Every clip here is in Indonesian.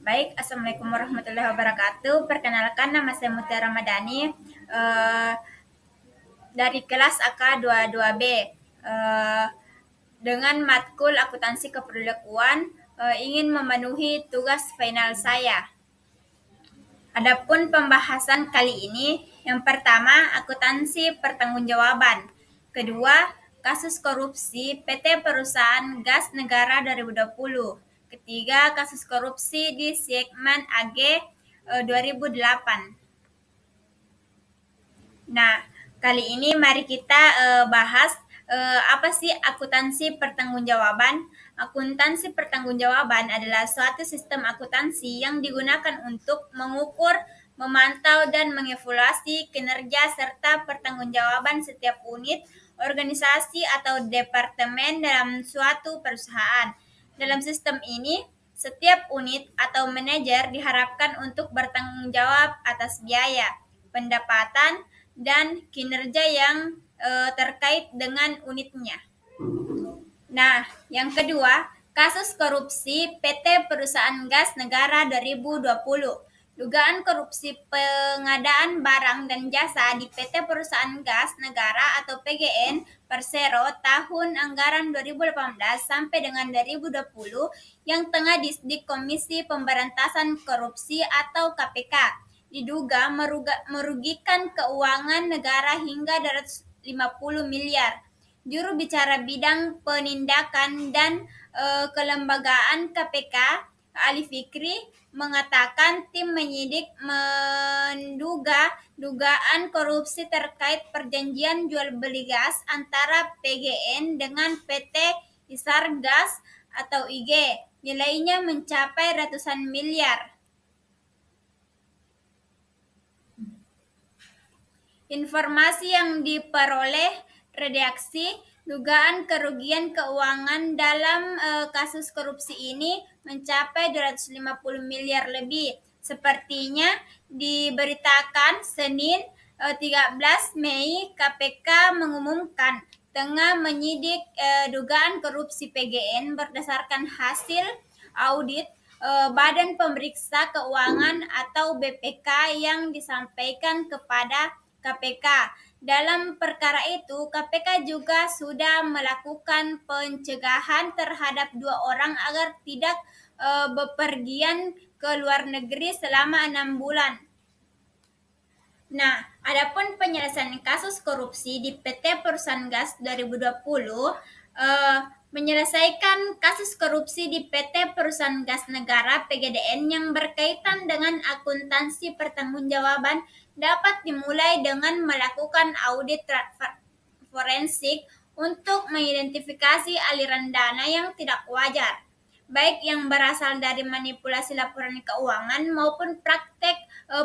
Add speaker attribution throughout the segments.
Speaker 1: Baik, Assalamualaikum warahmatullahi wabarakatuh. Perkenalkan, nama saya Mutiara Ramadhani eh, dari kelas AK 22B dengan matkul akuntansi kependudukan, ingin memenuhi tugas final saya. Adapun pembahasan kali ini, yang pertama akuntansi pertanggungjawaban, kedua kasus korupsi PT Perusahaan Gas Negara 2020, ketiga kasus korupsi di Siegman AG 2008. Nah, kali ini mari kita bahas apa sih akuntansi pertanggungjawaban. Akuntansi pertanggungjawaban adalah suatu sistem akuntansi yang digunakan untuk mengukur, memantau, dan mengevaluasi kinerja serta pertanggungjawaban setiap unit, organisasi, atau departemen dalam suatu perusahaan. Dalam sistem ini, setiap unit atau manajer diharapkan untuk bertanggung jawab atas biaya, pendapatan, dan kinerja yang terkait dengan unitnya. Nah, yang kedua, kasus korupsi PT Perusahaan Gas Negara 2020. Dugaan korupsi pengadaan barang dan jasa di PT Perusahaan Gas Negara atau PGN Persero tahun anggaran 2018 sampai dengan 2020 yang tengah disidik Komisi Pemberantasan Korupsi atau KPK. Diduga merugikan keuangan negara hingga 250 miliar. Juru bicara bidang penindakan dan kelembagaan KPK, Ali Fikri, mengatakan tim penyidik menduga dugaan korupsi terkait perjanjian jual beli gas antara PGN dengan PT Isar Gas atau IG. Nilainya mencapai ratusan miliar. Informasi yang diperoleh redaksi, dugaan kerugian keuangan dalam kasus korupsi ini mencapai 250 miliar lebih. Sepertinya diberitakan Senin 13 Mei, KPK mengumumkan tengah menyidik dugaan korupsi PGN berdasarkan hasil audit Badan Pemeriksa Keuangan atau BPK yang disampaikan kepada KPK. Dalam perkara itu, KPK juga sudah melakukan pencegahan terhadap 2 orang agar tidak bepergian ke luar negeri selama 6 bulan. Nah, adapun penyelesaian kasus korupsi di PT Perusahaan Gas 2020, menyelesaikan kasus korupsi di PT Perusahaan Gas Negara (PGDN) yang berkaitan dengan akuntansi pertanggungjawaban dapat dimulai dengan melakukan audit forensik untuk mengidentifikasi aliran dana yang tidak wajar, baik yang berasal dari manipulasi laporan keuangan maupun praktek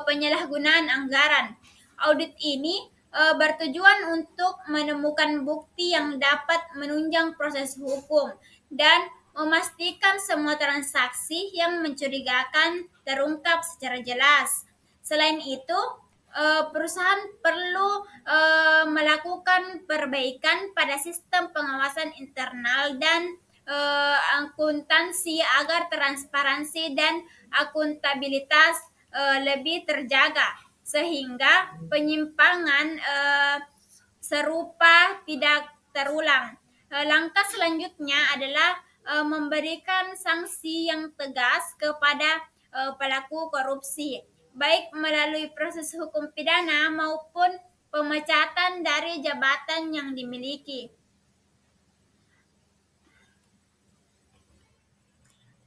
Speaker 1: penyalahgunaan anggaran. Audit ini bertujuan untuk menemukan bukti yang dapat menunjang proses hukum dan memastikan semua transaksi yang mencurigakan terungkap secara jelas. Selain itu, perusahaan perlu melakukan perbaikan pada sistem pengawasan internal dan akuntansi agar transparansi dan akuntabilitas lebih terjaga, sehingga penyimpangan serupa tidak terulang. Langkah selanjutnya adalah memberikan sanksi yang tegas kepada pelaku korupsi, baik melalui proses hukum pidana maupun pemecatan dari jabatan yang dimiliki.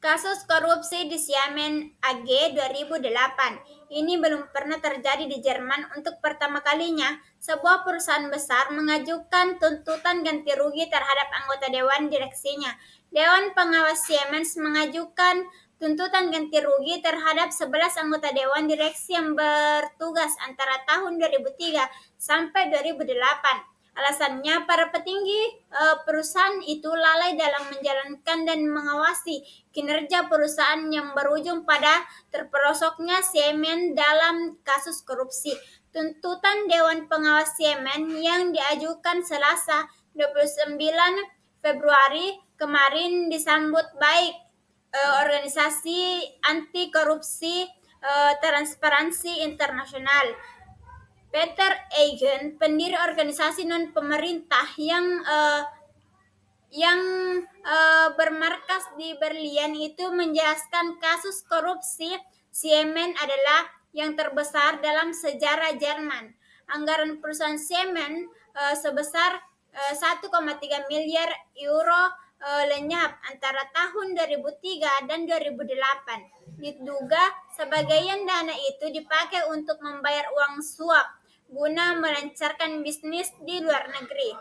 Speaker 1: Kasus korupsi di Siemens AG 2008. Ini belum pernah terjadi di Jerman. Untuk pertama kalinya, sebuah perusahaan besar mengajukan tuntutan ganti rugi terhadap anggota dewan direksinya. Dewan Pengawas Siemens mengajukan tuntutan ganti rugi terhadap 11 anggota dewan direksi yang bertugas antara tahun 2003 sampai 2008. Alasannya, para petinggi perusahaan itu lalai dalam menjalankan dan mengawasi kinerja perusahaan yang berujung pada terperosoknya Siemens dalam kasus korupsi. Tuntutan Dewan Pengawas Siemens yang diajukan Selasa 29 Februari kemarin disambut baik organisasi anti korupsi Transparansi Internasional. Peter Eigen, pendiri organisasi non-pemerintah yang bermarkas di Berlin itu menjelaskan kasus korupsi Siemens adalah yang terbesar dalam sejarah Jerman. Anggaran perusahaan Siemens sebesar 1,3 miliar euro lenyap antara tahun 2003 dan 2008. Diduga sebagian dana itu dipakai untuk membayar uang suap guna melancarkan bisnis di luar negeri.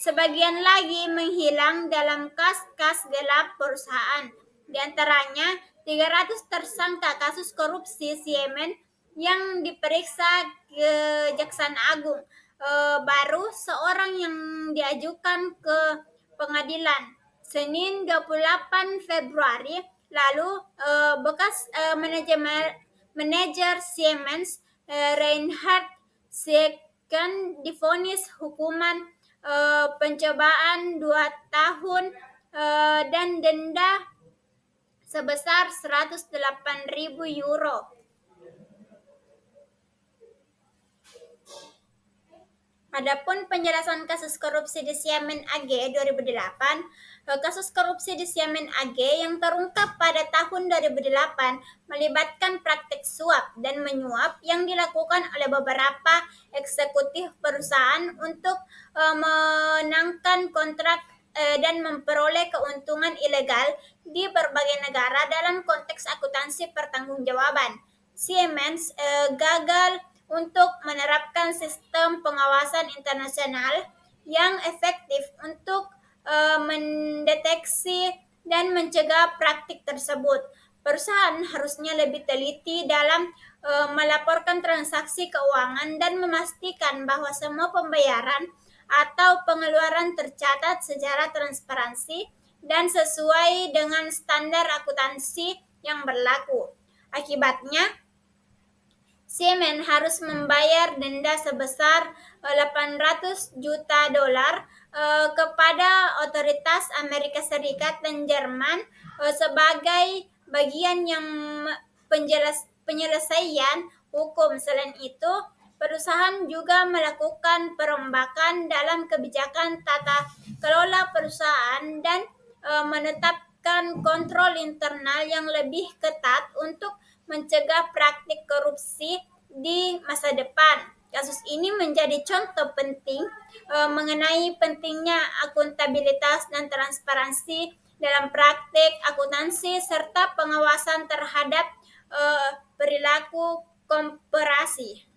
Speaker 1: Sebagian lagi menghilang dalam kas-kas gelap perusahaan. Di antaranya 300 tersangka kasus korupsi Siemens yang diperiksa Kejaksaan Agung. Baru seorang yang diajukan ke pengadilan. Senin 28 Februari lalu bekas manajer Siemens Reinhard Seecken divonis hukuman pencobaan 2 tahun dan denda sebesar 108.000 euro. Adapun penjelasan kasus korupsi di Siemens AG 2008, kasus korupsi di Siemens AG yang terungkap pada tahun 2008 melibatkan praktik suap dan menyuap yang dilakukan oleh beberapa eksekutif perusahaan untuk menangkan kontrak dan memperoleh keuntungan ilegal di berbagai negara dalam konteks akuntansi pertanggungjawaban. Siemens gagal untuk menerapkan sistem pengawasan internasional yang efektif untuk mendeteksi dan mencegah praktik tersebut. Perusahaan harusnya lebih teliti dalam melaporkan transaksi keuangan dan memastikan bahwa semua pembayaran atau pengeluaran tercatat secara transparansi dan sesuai dengan standar akuntansi yang berlaku. Akibatnya, Siemens harus membayar denda sebesar 800 juta dolar kepada otoritas Amerika Serikat dan Jerman sebagai bagian yang penyelesaian hukum. Selain itu, perusahaan juga melakukan perombakan dalam kebijakan tata kelola perusahaan dan menetapkan kontrol internal yang lebih ketat untuk mencegah praktik korupsi di masa depan. Kasus ini menjadi contoh penting mengenai pentingnya akuntabilitas dan transparansi dalam praktik akuntansi serta pengawasan terhadap perilaku korporasi.